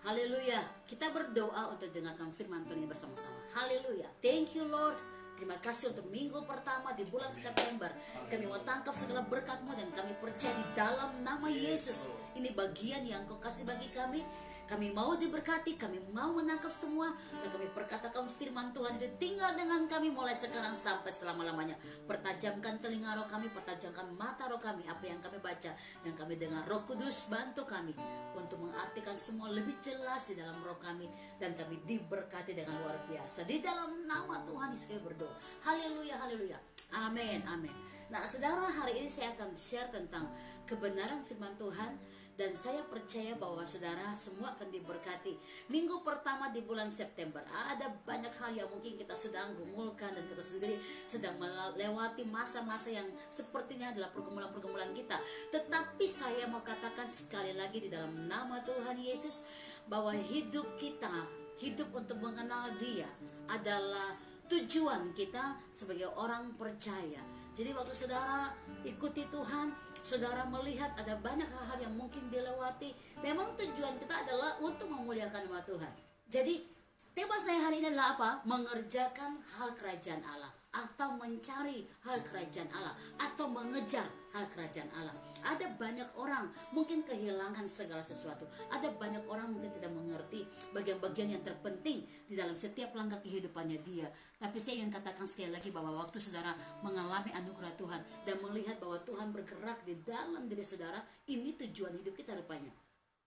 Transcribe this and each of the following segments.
Haleluya. Kita berdoa untuk dengarkan firman Tuhan ini bersama-sama. Haleluya. Thank you Lord. Terima kasih untuk minggu pertama di bulan September. Kami mau tangkap segala berkat-Mu dan kami percaya di dalam nama Yesus. Ini bagian yang Kau kasih bagi kami. Kami mau diberkati, kami mau menangkap semua. Dan kami perkatakan firman Tuhan itu tinggal dengan kami mulai sekarang sampai selama-lamanya. Pertajamkan telinga roh kami, pertajamkan mata roh kami. Apa yang kami baca dan kami dengar, Roh Kudus bantu kami untuk mengartikan semua lebih jelas di dalam roh kami. Dan kami diberkati dengan luar biasa. Di dalam nama Tuhan Yesus kami berdoa. Haleluya, haleluya. Amin, amin. Nah saudara, hari ini saya akan share tentang kebenaran firman Tuhan. Dan saya percaya bahwa saudara semua akan diberkati. Minggu pertama di bulan September, ada banyak hal yang mungkin kita sedang gumulkan dan kita sendiri sedang melewati masa-masa yang sepertinya adalah pergumulan-pergumulan kita. Tetapi saya mau katakan sekali lagi di dalam nama Tuhan Yesus, bahwa hidup kita, hidup untuk mengenal Dia adalah tujuan kita sebagai orang percaya. Jadi waktu saudara ikuti Tuhan, saudara melihat ada banyak hal-hal yang mungkin dilewati. Memang tujuan kita adalah untuk memuliakan nama Tuhan. Jadi tema saya hari ini adalah apa? Mengerjakan hal kerajaan Allah, atau mencari hal kerajaan Allah, atau mengejar hal kerajaan Allah. Ada banyak orang mungkin kehilangan segala sesuatu. Ada banyak orang mungkin tidak mengerti bagian-bagian yang terpenting di dalam setiap langkah kehidupannya dia. Tapi saya ingin katakan sekali lagi bahwa waktu saudara mengalami anugerah Tuhan dan melihat bahwa Tuhan bergerak di dalam diri saudara, ini tujuan hidup kita rupanya,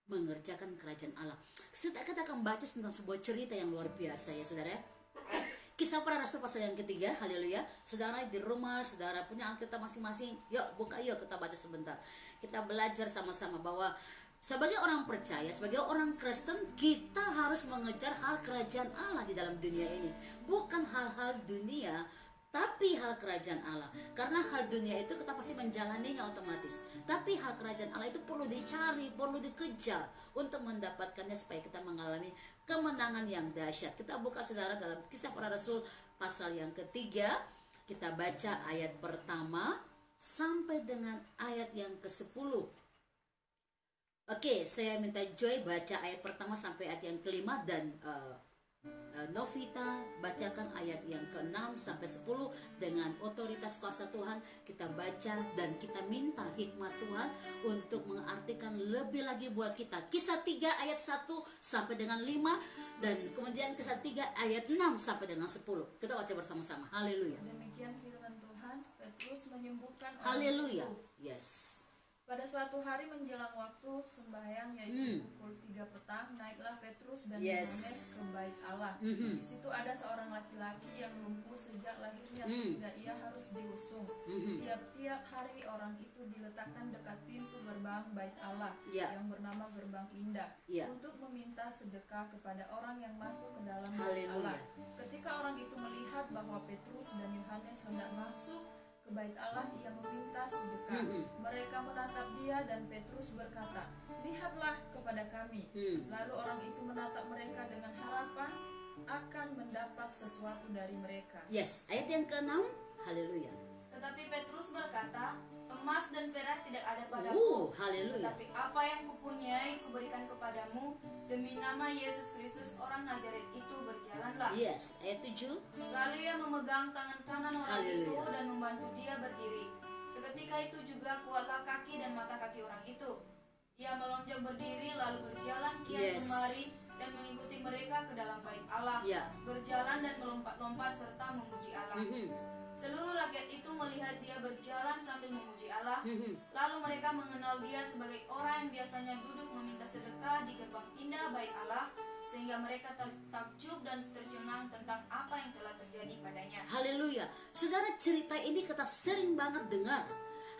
mengerjakan kerajaan Allah. Kita akan baca tentang sebuah cerita yang luar biasa ya saudara ya. Kisah Para Rasul pasal yang ketiga, haleluya. Saudara di rumah, saudara punya Alkitab masing-masing. Yuk buka, yuk kita baca sebentar. Kita belajar sama-sama bahwa sebagai orang percaya, sebagai orang Kristen, kita harus mengejar hal kerajaan Allah di dalam dunia ini. Bukan hal-hal dunia, tapi hal kerajaan Allah. Karena hal dunia itu kita pasti menjalaninya otomatis. Tapi hal kerajaan Allah itu perlu dicari, perlu dikejar untuk mendapatkannya supaya kita mengalami kemenangan yang dahsyat. Kita buka saudara dalam Kisah Para Rasul pasal yang ketiga. Kita baca ayat pertama sampai dengan ayat yang ke-10. Oke, saya minta Joy baca ayat pertama sampai ayat yang kelima, dan Novita bacakan ayat yang ke-6 sampai 10 dengan otoritas kuasa Tuhan. Kita baca dan kita minta hikmat Tuhan untuk mengartikan lebih lagi buat kita. Kisah 3 ayat 1 sampai dengan 5, dan kemudian Kisah 3 ayat 6 sampai dengan 10. Kita baca bersama-sama. Haleluya. Demikian firman Tuhan. Petrus menyembuhkan orang Haleluya. itu. Yes. Pada suatu hari menjelang waktu sembahyang, yaitu pukul 3 petang, naiklah Petrus dan Yohanes ke bait Allah. Di situ ada seorang laki-laki yang lumpuh sejak lahirnya, sehingga ia harus diusung. Tiap-tiap hari orang itu diletakkan dekat pintu gerbang bait Allah, yang bernama Gerbang Indah, untuk meminta sedekah kepada orang yang masuk ke dalam bait Allah. Ketika orang itu melihat bahwa Petrus dan Yohanes hendak masuk ke bait Allah, ia meminta sedekah. Mereka menatap dia, dan Petrus berkata, "Lihatlah kepada kami." Lalu orang itu menatap mereka dengan harapan akan mendapat sesuatu dari mereka. Yes, ayat yang ke-6. Haleluya. Tetapi Petrus berkata, "Emas dan perak tidak ada padaku, haleluya. tetapi apa yang kupunyai kuberikan kepadamu. Demi nama Yesus Kristus orang Nazaret itu, berjalanlah." Yes, ayat 7. Lalu ia memegang tangan kanan orang itu Haleluya. dan membantu dia berdiri. Seketika itu juga kuatlah kaki dan mata kaki orang itu. Ia melonjak berdiri lalu berjalan kian kemari dan mengikuti mereka ke dalam bait Allah, berjalan dan melompat-lompat serta memuji Allah. Seluruh rakyat itu melihat dia berjalan sambil memuji Allah. Lalu mereka mengenal dia sebagai orang yang biasanya duduk meminta sedekah di gerbang indah bait Allah, sehingga mereka takjub dan tercengang tentang apa yang telah terjadi padanya. Haleluya. Saudara, cerita ini kita sering banget dengar.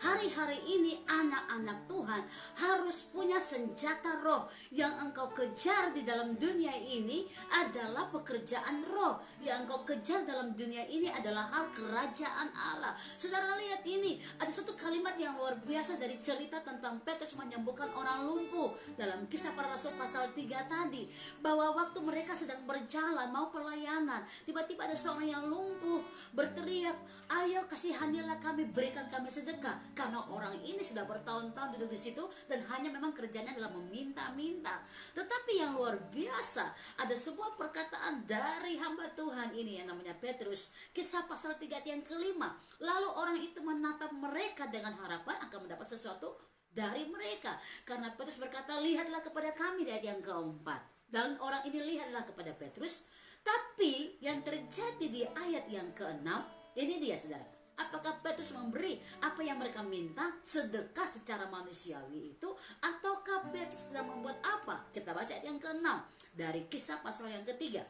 Hari-hari ini anak-anak Tuhan harus punya senjata roh. Yang engkau kejar di dalam dunia ini adalah pekerjaan roh. Yang engkau kejar dalam dunia ini adalah hal kerajaan Allah. Saudara lihat ini, ada satu kalimat yang luar biasa dari cerita tentang Petrus menyembuhkan orang lumpuh dalam Kisah Para Rasul pasal 3 tadi. Bahwa waktu mereka sedang berjalan mau pelayanan, tiba-tiba ada seorang yang lumpuh berteriak, "Ayo kasihanilah kami, berikan kami sedekah." karena orang ini sudah bertahun-tahun duduk di situ dan hanya memang kerjanya adalah meminta-minta. Tetapi yang luar biasa, ada sebuah perkataan dari hamba Tuhan ini yang namanya Petrus, Kisah pasal 3 ayat yang kelima. Lalu orang itu menatap mereka dengan harapan akan mendapat sesuatu dari mereka. Karena Petrus berkata, lihatlah kepada kami, di ayat yang keempat. Dan orang ini lihatlah kepada Petrus. Tapi yang terjadi di ayat yang keenam, ini dia saudara. Apakah Petrus memberi apa yang mereka minta, sedekah secara manusiawi itu, ataukah Petrus sedang membuat apa? Kita baca ayat yang keenam dari Kisah pasal yang ketiga.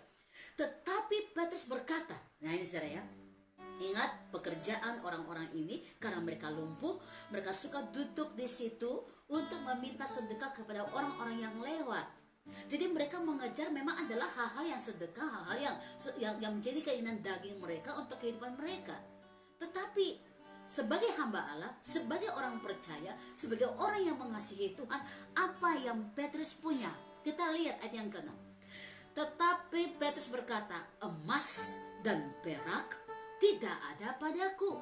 Tetapi Petrus berkata, nah ini saudara ya, ingat pekerjaan orang-orang ini, karena mereka lumpuh, mereka suka duduk di situ untuk meminta sedekah kepada orang-orang yang lewat. Jadi mereka mengejar memang adalah hal-hal yang sedekah, hal-hal yang menjadi keinginan daging mereka untuk kehidupan mereka. Tetapi sebagai hamba Allah, sebagai orang percaya, sebagai orang yang mengasihi Tuhan, apa yang Petrus punya? Kita lihat ayat yang ke-6. Tetapi Petrus berkata, emas dan perak tidak ada padaku.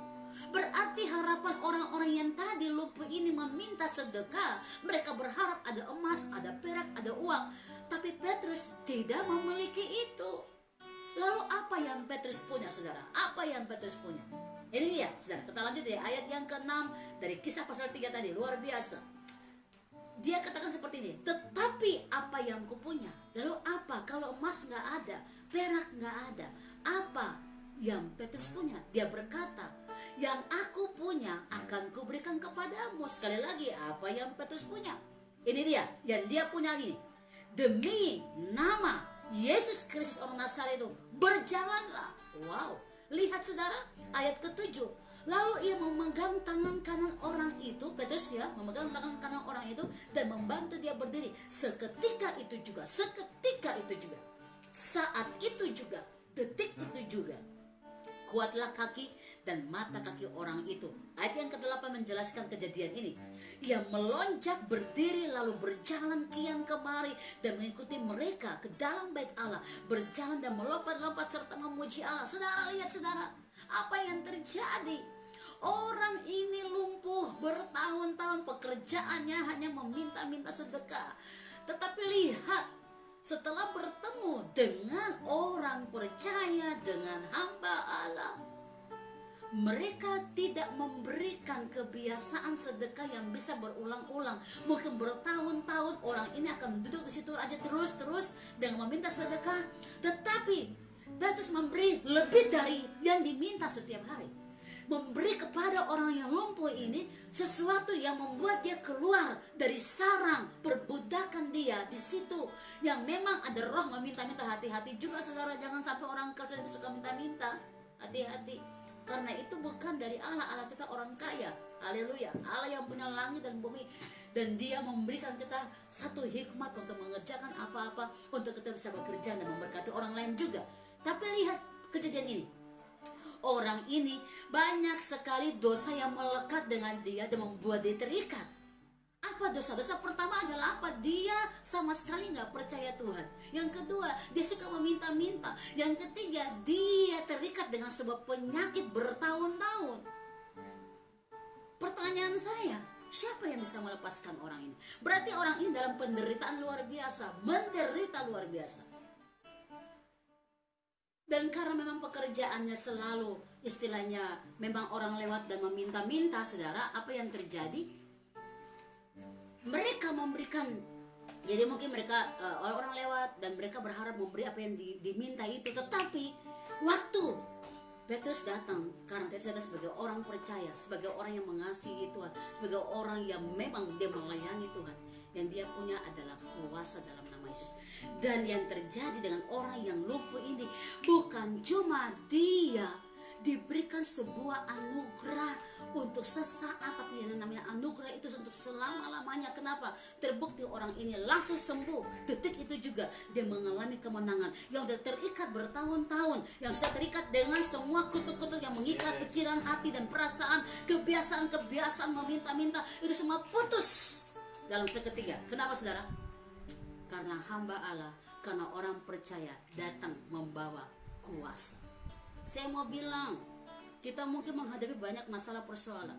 Berarti harapan orang-orang yang tadi lumpuh ini meminta sedekah, mereka berharap ada emas, ada perak, ada uang. Tapi Petrus tidak memiliki itu. Lalu apa yang Petrus punya, saudara? Apa yang Petrus punya? Ini dia, saudara. Kita lanjut ya, ayat yang ke-6 dari Kisah pasal 3 tadi, luar biasa. Dia katakan seperti ini, tetapi apa yang kupunya? Lalu apa kalau emas gak ada, perak gak ada? Apa yang Petrus punya? Dia berkata, yang aku punya akan kuberikan kepadamu. Sekali lagi, apa yang Petrus punya? Ini dia, yang dia punya ini. Demi nama Yesus Kristus orang Nazaret itu, berjalanlah. Wow, lihat saudara, ayat ke-7. Lalu ia memegang tangan kanan orang itu, Petrus ya, memegang tangan kanan orang itu dan membantu dia berdiri. Seketika itu juga, saat itu juga, detik itu juga, kuatlah kaki dan mata kaki orang itu. Ayat yang ke-8 menjelaskan kejadian ini. Ia melonjak berdiri lalu berjalan kian kemari dan mengikuti mereka ke dalam bait Allah, berjalan dan melompat-lompat serta memuji Allah. Saudara, lihat saudara, apa yang terjadi? Orang ini lumpuh bertahun-tahun, pekerjaannya hanya meminta-minta sedekah. Tetapi lihat, setelah bertemu dengan orang percaya, dengan hamba Allah, mereka tidak memberikan kebiasaan sedekah yang bisa berulang-ulang. Mungkin bertahun-tahun orang ini akan duduk di situ aja terus-terus dengan meminta sedekah. Tetapi Petrus memberi lebih dari yang diminta setiap hari. Memberi kepada orang yang lumpuh ini sesuatu yang membuat dia keluar dari sarang perbudakan dia di situ, yang memang ada roh meminta-minta. Hati-hati juga saudara, jangan sampai orang Kristen itu suka minta-minta. Hati-hati, karena itu bukan dari Allah. Allah kita orang kaya, haleluya. Allah yang punya langit dan bumi, dan dia memberikan kita satu hikmat untuk mengerjakan apa-apa, untuk kita bisa bekerja dan memberkati orang lain juga. Tapi lihat kejadian ini. Orang ini banyak sekali dosa yang melekat dengan dia dan membuat dia terikat. Apa dosa? Dosa pertama adalah apa? Dia sama sekali nggak percaya Tuhan. Yang kedua, dia suka meminta-minta. Yang ketiga, dia terikat dengan sebuah penyakit bertahun-tahun. Pertanyaan saya, siapa yang bisa melepaskan orang ini? Berarti orang ini dalam penderitaan luar biasa, menderita luar biasa. Dan karena memang pekerjaannya selalu istilahnya memang orang lewat dan meminta-minta, saudara, apa yang terjadi? Mereka memberikan, jadi mungkin mereka orang lewat dan mereka berharap memberi apa yang diminta itu. Tetapi waktu Petrus datang, karena Petrus adalah sebagai orang percaya, sebagai orang yang mengasihi Tuhan, sebagai orang yang memang dia melayani Tuhan, yang dia punya adalah kuasa dalam nama Yesus. Dan yang terjadi dengan orang yang lumpuh ini, bukan cuma dia diberikan sebuah anugerah untuk sesaat, tapi yang namanya anugerah itu untuk selama-lamanya. Kenapa? Terbukti orang ini langsung sembuh. Detik itu juga dia mengalami kemenangan. Yang sudah terikat bertahun-tahun, yang sudah terikat dengan semua kutuk-kutuk yang mengikat pikiran, hati, dan perasaan, kebiasaan-kebiasaan meminta-minta, itu semua putus dalam seketika. Kenapa saudara? Karena hamba Allah, karena orang percaya datang membawa kuasa. Saya mau bilang, kita mungkin menghadapi banyak masalah persoalan,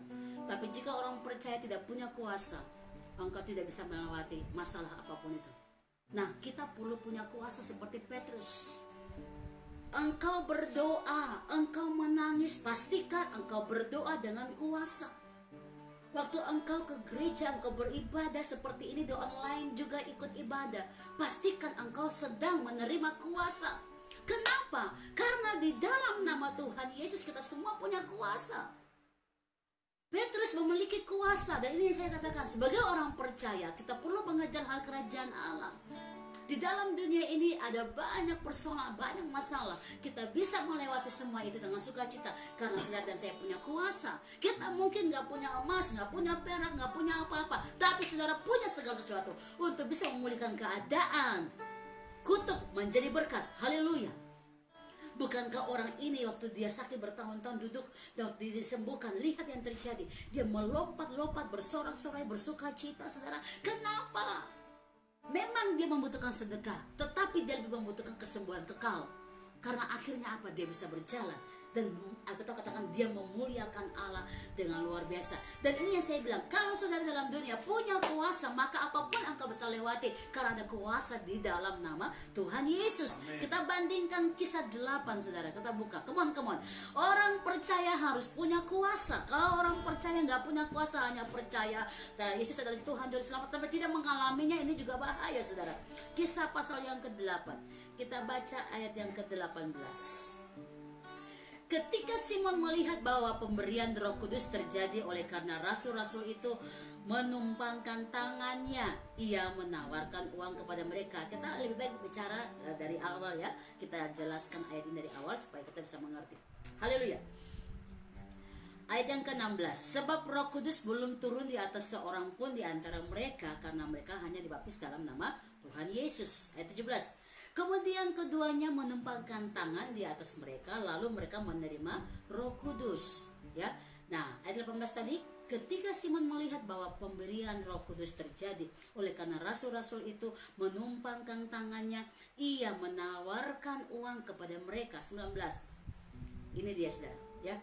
Tapi jika orang percaya tidak punya kuasa, engkau tidak bisa melewati masalah apapun itu. Nah, kita perlu punya kuasa seperti Petrus. Engkau berdoa, engkau menangis, pastikan engkau berdoa dengan kuasa. Waktu engkau ke gereja, engkau beribadah seperti ini, di online juga ikut ibadah, pastikan engkau sedang menerima kuasa. Kenapa? Karena di dalam nama Tuhan Yesus kita semua punya kuasa. Petrus memiliki kuasa, dan ini yang saya katakan, sebagai orang percaya kita perlu mengejar hal kerajaan Allah. Di dalam dunia ini ada banyak persoalan, banyak masalah. Kita bisa melewati semua itu dengan sukacita karena saudara dan saya punya kuasa. Kita mungkin gak punya emas, gak punya perak, gak punya apa-apa, tapi saudara punya segala sesuatu untuk bisa memulihkan keadaan. Kutuk menjadi berkat. Haleluya. Bukankah orang ini waktu dia sakit bertahun-tahun duduk dan waktu disembuhkan, lihat yang terjadi, dia melompat-lompat, bersorak-sorai, bersuka cita, saudara. Kenapa? Memang dia membutuhkan sedekah, tetapi dia lebih membutuhkan kesembuhan kekal. Karena akhirnya apa? Dia bisa berjalan. Dan Alkitab katakan dia memuliakan Allah dengan luar biasa. Dan ini yang saya bilang, kalau saudara dalam dunia punya kuasa, maka apapun engkau bisa lewati karena ada kuasa di dalam nama Tuhan Yesus. Amen. Kita bandingkan Kisah 8, saudara. Kita buka, come on. Orang percaya harus punya kuasa. Kalau orang percaya nggak punya kuasa, hanya percaya Yesus adalah Tuhan Juru Selamat, tapi tidak mengalaminya, ini juga bahaya, saudara. Kisah pasal yang ke-8, kita baca ayat yang ke-18. Ketika Simon melihat bahwa pemberian Roh Kudus terjadi oleh karena rasul-rasul itu menumpangkan tangannya, ia menawarkan uang kepada mereka. Kita lebih baik bicara dari awal ya. Kita jelaskan ayat ini dari awal supaya kita bisa mengerti. Haleluya. Ayat yang ke-16. Sebab Roh Kudus belum turun di atas seorang pun di antara mereka karena mereka hanya dibaptis dalam nama Tuhan Yesus. Ayat 17. Kemudian keduanya menumpangkan tangan di atas mereka, lalu mereka menerima Roh Kudus. Ya, nah ayat 18 tadi, ketika Simon melihat bahwa pemberian Roh Kudus terjadi oleh karena rasul-rasul itu menumpangkan tangannya, ia menawarkan uang kepada mereka. 19. Ini dia, saudara, ya.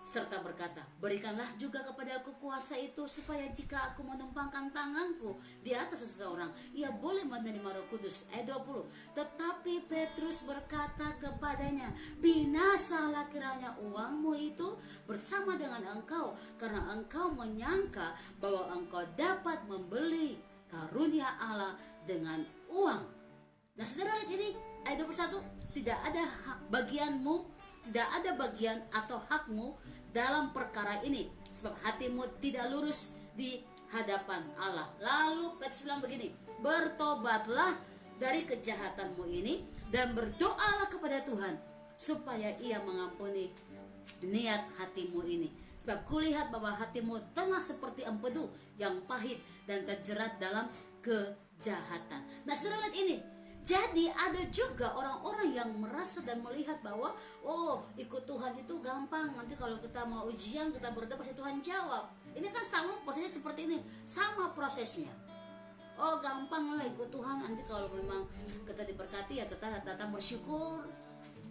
Serta berkata, berikanlah juga kepada aku kuasa itu, supaya jika aku menumpangkan tanganku di atas seseorang, ia boleh menerima Roh Kudus. Ayat 20. Tetapi Petrus berkata kepadanya, binasalah kiranya uangmu itu bersama dengan engkau, karena engkau menyangka bahwa engkau dapat membeli karunia Allah dengan uang. Nah, saudara lihat ini, ayat 21. Tidak ada bagianmu, tidak ada bagian atau hakmu dalam perkara ini, sebab hatimu tidak lurus di hadapan Allah. Lalu Petrus bilang begini, bertobatlah dari kejahatanmu ini dan berdoalah kepada Tuhan supaya ia mengampuni niat hatimu ini. Sebab kulihat bahwa hatimu telah seperti empedu yang pahit dan terjerat dalam kejahatan. Nah, saudara lihat ini. Jadi ada juga orang-orang yang merasa dan melihat bahwa ikut Tuhan itu gampang. Nanti kalau kita mau ujian, kita berdoa pasti Tuhan jawab. Ini kan sama prosesnya seperti ini, sama prosesnya. Gampang lah ikut Tuhan. Nanti kalau memang kita diberkati ya kita datang bersyukur.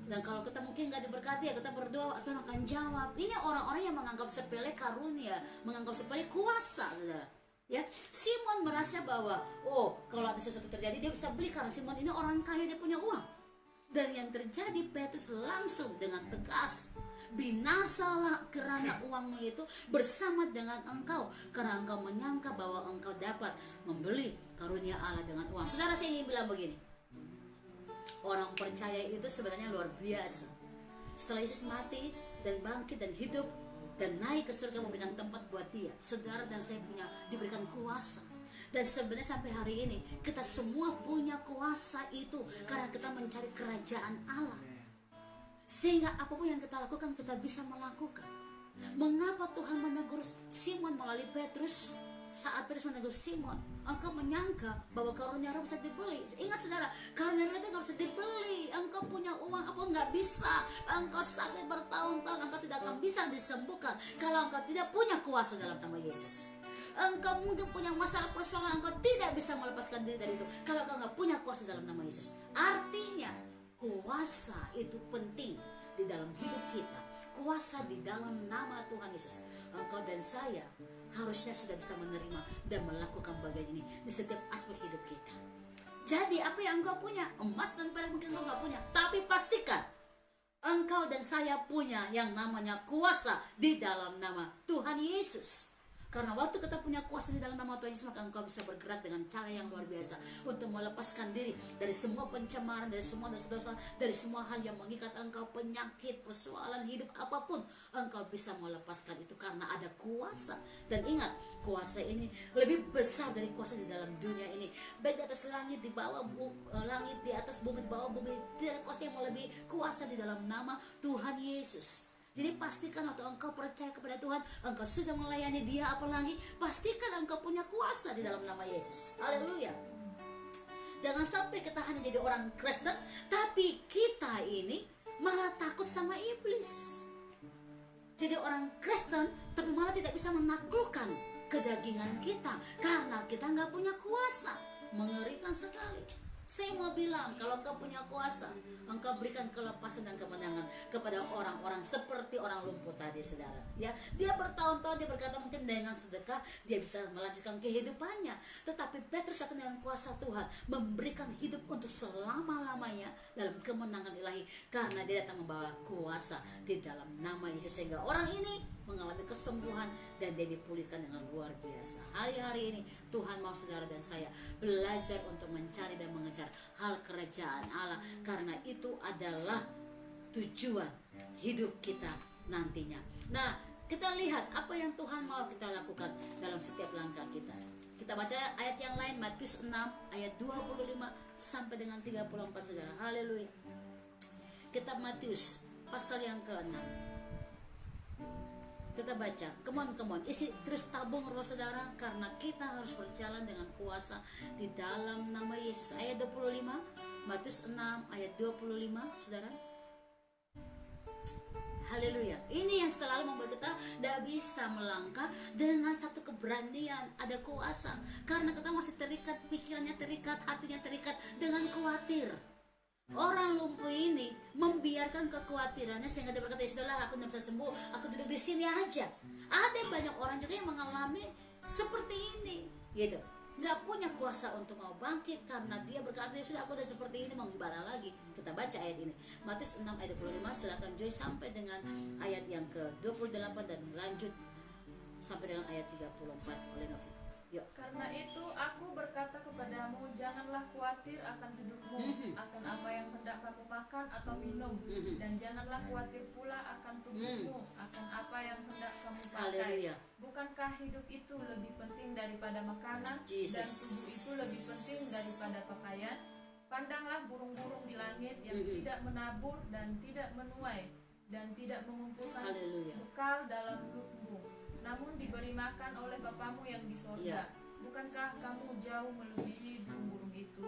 Dan kalau kita mungkin nggak diberkati ya kita berdoa, Tuhan akan jawab. Ini orang-orang yang menganggap sepele karunia, menganggap sepele kuasa, saudara. Ya, Simon merasa bahwa kalau ada sesuatu terjadi dia bisa beli karena Simon ini orang kaya, dia punya uang. Dan yang terjadi, Petrus langsung dengan tegas, binasalah kerana uangmu itu bersama dengan engkau, karena engkau menyangka bahwa engkau dapat membeli karunia Allah dengan uang. Saudara, saya ingin bilang begini, orang percaya itu sebenarnya luar biasa. Setelah Yesus mati dan bangkit dan hidup dan naik ke surga memberikan tempat buat dia, saudara dan saya diberikan kuasa. Dan sebenarnya sampai hari ini kita semua punya kuasa itu karena kita mencari kerajaan Allah, sehingga apapun yang kita lakukan kita bisa melakukan. Mengapa Tuhan menegur Simon melalui Petrus? Saat Petrus menegur Simon, engkau menyangka bahwa karunia Allah bisa dibeli. Ingat, saudara, karunia Allah itu nggak bisa dibeli. Engkau punya uang apa nggak bisa. Engkau sakit bertahun-tahun, engkau tidak akan bisa disembuhkan kalau engkau tidak punya kuasa dalam nama Yesus. Engkau mungkin punya masalah persoalan, engkau tidak bisa melepaskan diri dari itu kalau engkau nggak punya kuasa dalam nama Yesus. Artinya kuasa itu penting di dalam hidup kita. kuasa di dalam nama Tuhan Yesus, engkau dan saya harusnya sudah bisa menerima dan melakukan bagian ini di setiap aspek hidup kita. Jadi apa yang engkau punya, emas dan perak mungkin engkau gak punya, tapi pastikan engkau dan saya punya yang namanya kuasa di dalam nama Tuhan Yesus. Karena waktu kita punya kuasa di dalam nama Tuhan Yesus, maka engkau bisa bergerak dengan cara yang luar biasa untuk melepaskan diri dari semua pencemaran, dari semua dosa-dosa, dari semua hal yang mengikat engkau, penyakit, persoalan hidup apapun, engkau bisa melepaskan itu karena ada kuasa. Dan ingat, kuasa ini lebih besar dari kuasa di dalam dunia ini. Baik di atas langit, di bawah langit, di atas bumi, di bawah bumi, tidak ada kuasa yang melebihi kuasa di dalam nama Tuhan Yesus. Jadi pastikan waktu engkau percaya kepada Tuhan, engkau sudah melayani Dia, apalagi pastikan engkau punya kuasa di dalam nama Yesus. Haleluya. Jangan sampai kita hanya jadi orang Kristen, tapi kita ini malah takut sama iblis. Jadi orang Kristen, tapi malah tidak bisa menaklukkan kedagingan kita karena kita nggak punya kuasa. Mengerikan sekali. Saya mau bilang, kalau engkau punya kuasa, engkau berikan kelepasan dan kemenangan kepada orang-orang seperti orang lumpuh tadi, saudara. Ya, dia bertahun-tahun dia berkata mungkin dengan sedekah dia bisa melanjutkan kehidupannya. Tetapi Petrus datang dengan kuasa Tuhan, memberikan hidup untuk selama-lamanya dalam kemenangan ilahi, karena dia datang membawa kuasa di dalam nama Yesus, sehingga orang ini mengalami kesembuhan dan dia dipulihkan dengan luar biasa. Hari-hari ini Tuhan mau saudara dan saya belajar untuk mencari dan mengejar hal kerajaan Allah, karena itu adalah tujuan hidup kita nantinya. Nah, kita lihat apa yang Tuhan mau kita lakukan dalam setiap langkah kita. Kita baca ayat yang lain, Matius 6 ayat 25 sampai dengan 34, saudara. Haleluya. Kitab Matius pasal yang ke-6. Kita baca, come on, isi terus tabung roh saudara, karena kita harus berjalan dengan kuasa di dalam nama Yesus. Ayat 25, Matius 6 ayat 25, saudara. Haleluya. Ini yang selalu membuat kita tidak bisa melangkah dengan satu keberanian, ada kuasa, karena kita masih terikat, pikirannya terikat, hatinya terikat dengan khawatir. Orang lumpuh ini membiarkan kekhawatirannya sehingga dia berkata, ya sudahlah, aku tidak bisa sembuh, aku duduk di sini aja. Ada banyak orang juga yang mengalami seperti ini, gitu. Nggak punya kuasa untuk mau bangkit karena dia berkata, ya sudah, aku udah seperti ini, mau gimana lagi. Kita baca ayat ini, Matius 6 ayat 25. Silakan Joy sampai dengan ayat yang ke-28 dan lanjut sampai dengan ayat 34 oleh Novi. Yuk. Karena itu aku berkata kepadamu, janganlah khawatir akan hidupmu, akan apa yang hendak kamu makan atau minum, dan janganlah khawatir pula akan tubuhmu, akan apa yang hendak kamu pakai. Haleluya. Bukankah hidup itu lebih penting daripada makanan, Jesus. dan tubuh itu lebih penting daripada pakaian? Pandanglah burung-burung di langit yang tidak menabur dan tidak menuai dan tidak mengumpulkan Haleluya. bekal dalam lubung, namun diberi makan oleh Bapamu yang di sorga. Bukankah kamu jauh melebihi burung-burung itu?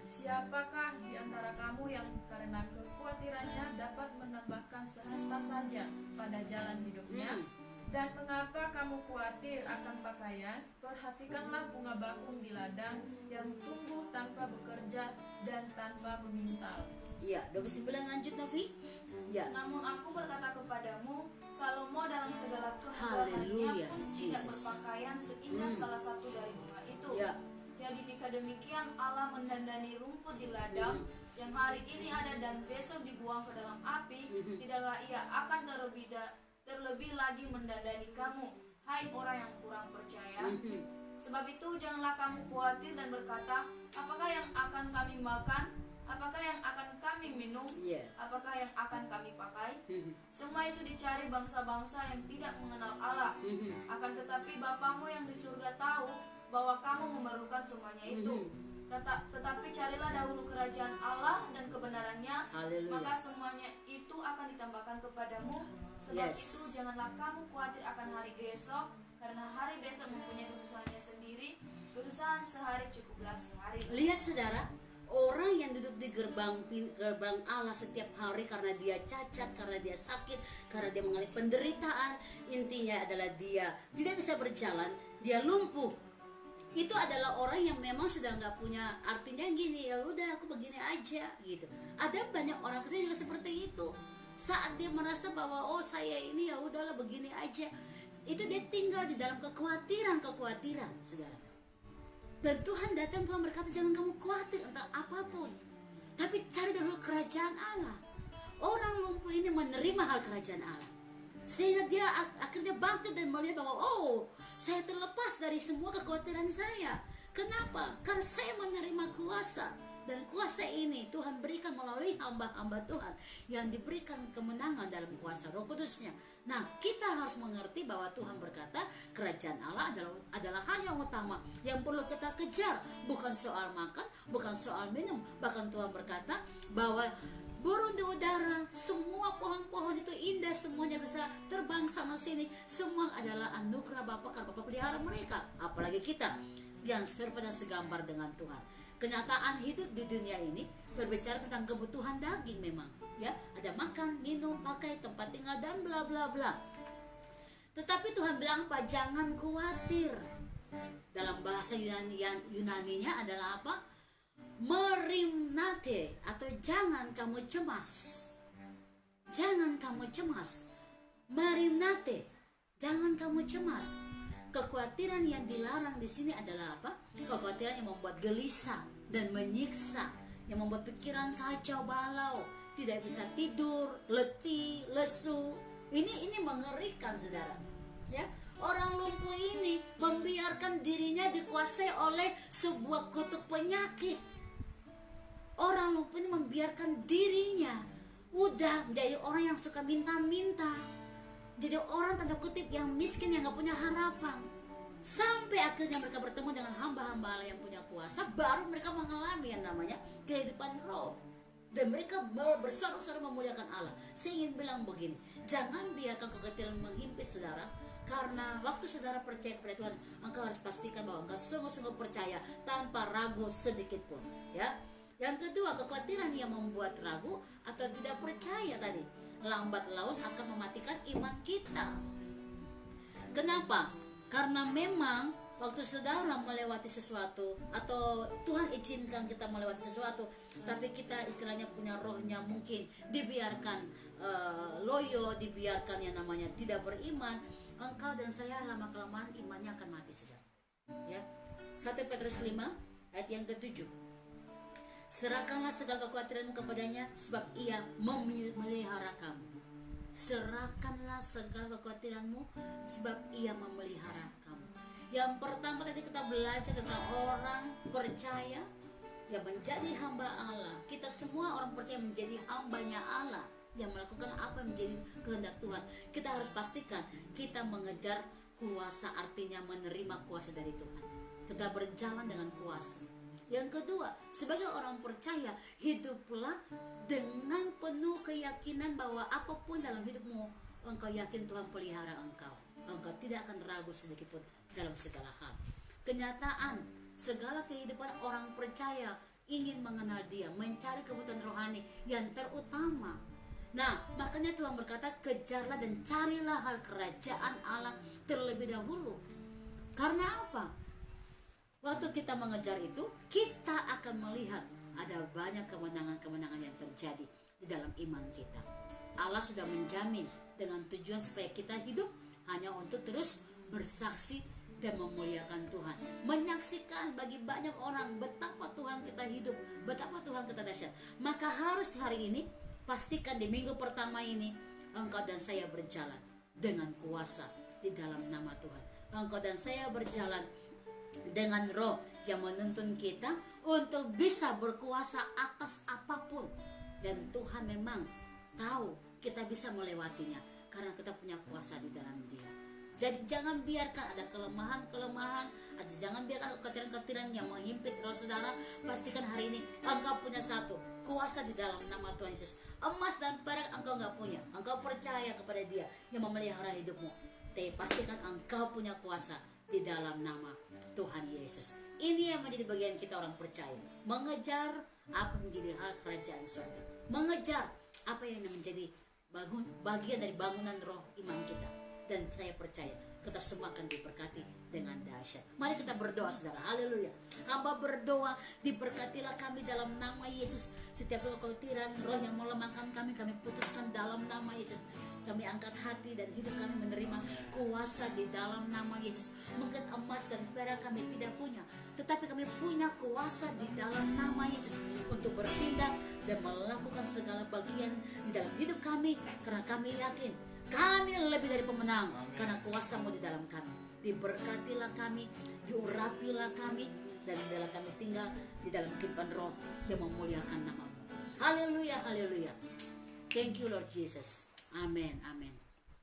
Siapakah di antara kamu yang karena kekhawatirannya dapat menambahkan sehasta saja pada jalan hidupnya? Dan mengapa kamu khawatir akan pakaian? Perhatikanlah bunga bakung di ladang yang tumbuh tanpa bekerja dan tanpa memintal. Ya, 29 lanjut Novi. Ya. Namun aku berkata kepadamu, Salomo dalam segala Haleluya, kemegahannya pun tidak Jesus. berpakaian seindah salah satu dari bunga itu. Ya. Jadi jika demikian Allah mendandani rumput di ladang yang hari ini ada dan besok dibuang ke dalam api, tidaklah Ia akan terlebih lagi mendandani kamu, hai orang yang kurang percaya. Sebab itu janganlah kamu khawatir dan berkata, apakah yang akan kami makan? Apakah yang akan kami minum? Apakah yang akan kami pakai? Semua itu dicari bangsa-bangsa yang tidak mengenal Allah. Akan tetapi Bapamu yang di surga tahu bahwa kamu memerlukan semuanya itu. Tetapi carilah dahulu kerajaan Allah dan kebenarannya, maka semuanya itu akan ditambahkan kepadamu. Sebab itu janganlah kamu khawatir akan hari besok, karena hari besok mempunyai kesusahannya sendiri. Kesusahan sehari cukuplah sehari. Lihat saudara, orang yang duduk di gerbang Allah setiap hari karena dia cacat, karena dia sakit, karena dia mengalami penderitaan, intinya adalah dia tidak bisa berjalan, dia lumpuh. Itu adalah orang yang memang sudah nggak punya, artinya gini, ya udah aku begini aja gitu. Ada banyak orang Kristen juga seperti itu. saat dia merasa bahwa oh saya ini ya udahlah begini aja, itu dia tinggal di dalam kekhawatiran, saudara. Dan Tuhan datang, Tuhan berkata jangan kamu khawatir tentang apapun, tapi cari dulu kerajaan Allah. Orang lumpuh ini menerima hal kerajaan Allah, sehingga dia akhirnya bangkit dan melihat bahwa oh saya terlepas dari semua kekhawatiran saya. Kenapa? Karena saya menerima kuasa, dan kuasa ini Tuhan berikan melalui hamba-hamba Tuhan yang diberikan kemenangan dalam kuasa Roh Kudusnya. Nah, kita harus mengerti bahwa Tuhan berkata kerajaan Allah adalah hal yang utama yang perlu kita kejar, bukan soal makan, bukan soal minum. Bahkan Tuhan berkata bahwa burung di udara, semua pohon-pohon itu indah, semuanya bisa terbang sana sini, semua adalah anugerah Bapa karena Bapa pelihara mereka. Apalagi kita yang serupa dan segambar dengan Tuhan. Kenyataan hidup di dunia ini berbicara tentang kebutuhan daging memang, ya, ada makan, minum, pakai, tempat tinggal dan bla bla bla. Tetapi Tuhan bilang apa? Jangan khawatir. Dalam bahasa Yunaninya adalah apa? Merimnate, atau jangan kamu cemas. Jangan kamu cemas. Merimnate, jangan kamu cemas. Kekhawatiran yang dilarang di sini adalah apa? Kekhawatiran yang membuat gelisah dan menyiksa, yang membuat pikiran kacau balau, tidak bisa tidur, letih, lesu. Ini mengerikan, saudara. Ya, orang lumpuh ini membiarkan dirinya dikuasai oleh sebuah kutuk penyakit. Orang lumpuh ini membiarkan dirinya udah menjadi orang yang suka minta-minta, jadi orang tanda kutip yang miskin, yang gak punya harapan. Sampai akhirnya mereka bertemu dengan hamba-hamba Allah yang punya kuasa, baru mereka mengalami yang namanya kehidupan roh. Dan mereka bersorak-sorak memuliakan Allah. Saya ingin bilang begini, jangan biarkan kekhawatiran menghimpit saudara. Karena waktu saudara percaya kepada Tuhan, engkau harus pastikan bahwa engkau sungguh-sungguh percaya tanpa ragu sedikit pun, ya. Yang kedua, kekhawatiran yang membuat ragu atau tidak percaya tadi, lambat laun akan mematikan iman kita. Kenapa? Karena memang waktu saudara melewati sesuatu, atau Tuhan izinkan kita melewati sesuatu, tapi kita istilahnya punya rohnya mungkin dibiarkan loyo, dibiarkan yang namanya tidak beriman, engkau dan saya lama-kelamaan imannya akan mati, saudara. Ya. 1 Petrus 5 ayat yang ke-7. Serahkanlah segala kekhawatiranmu kepadanya, sebab ia memelihara kamu. Serahkanlah segala kekhawatiranmu, sebab ia memelihara kamu. Yang pertama tadi kita belajar tentang orang percaya yang menjadi hamba Allah. Kita semua orang percaya menjadi hambanya Allah, yang melakukan apa yang menjadi kehendak Tuhan. Kita harus pastikan kita mengejar kuasa, artinya menerima kuasa dari Tuhan. Kita berjalan dengan kuasa. Yang kedua, sebagai orang percaya, hiduplah dengan penuh keyakinan bahwa apapun dalam hidupmu, engkau yakin Tuhan pelihara engkau. Engkau tidak akan ragu sedikit pun dalam segala hal. Kenyataan, segala kehidupan orang percaya ingin mengenal Dia, mencari kebutuhan rohani yang terutama. Nah, makanya Tuhan berkata, kejarlah dan carilah hal kerajaan Allah terlebih dahulu. Karena apa? Waktu kita mengejar itu, kita akan melihat ada banyak kemenangan-kemenangan yang terjadi di dalam iman kita. Allah sudah menjamin dengan tujuan supaya kita hidup hanya untuk terus bersaksi dan memuliakan Tuhan, menyaksikan bagi banyak orang betapa Tuhan kita hidup, betapa Tuhan kita dahsyat. Maka harus hari ini pastikan di minggu pertama ini engkau dan saya berjalan dengan kuasa di dalam nama Tuhan. Engkau dan saya berjalan dengan roh yang menuntun kita untuk bisa berkuasa atas apapun. Dan Tuhan memang tahu kita bisa melewatinya karena kita punya kuasa di dalam Dia. Jadi jangan biarkan ada kelemahan-kelemahan, jangan biarkan kekhawatiran yang menghimpit roh saudara. Pastikan hari ini engkau punya satu kuasa di dalam nama Tuhan Yesus. Emas dan perak engkau gak punya, engkau percaya kepada Dia yang memelihara hidupmu. Tapi pastikan engkau punya kuasa di dalam nama Tuhan Yesus. Ini yang menjadi bagian kita orang percaya, mengejar apa menjadi hal kerajaan surga, mengejar apa yang menjadi bagian dari bangunan roh iman kita. Dan saya percaya kita semua akan diberkati dengan dahsyat. Mari kita berdoa saudara. Haleluya. Hamba berdoa, diberkatilah kami dalam nama Yesus. Setiap kekhawatiran roh yang melemahkan kami putuskan dalam nama Yesus. Kami angkat hati dan hidup kami menerima kuasa di dalam nama Yesus. Mungkin emas dan perak kami tidak punya, tetapi kami punya kuasa di dalam nama Yesus untuk bertindak dan melakukan segala bagian di dalam hidup kami, karena kami yakin kami lebih dari pemenang karena kuasa-Mu di dalam kami. Diberkatilah kami, diurapilah kami, dan di dalam kami tinggal di dalam kehidupan roh yang memuliakan nama-Mu. Haleluya, haleluya. Thank you Lord Jesus. Amin, amin.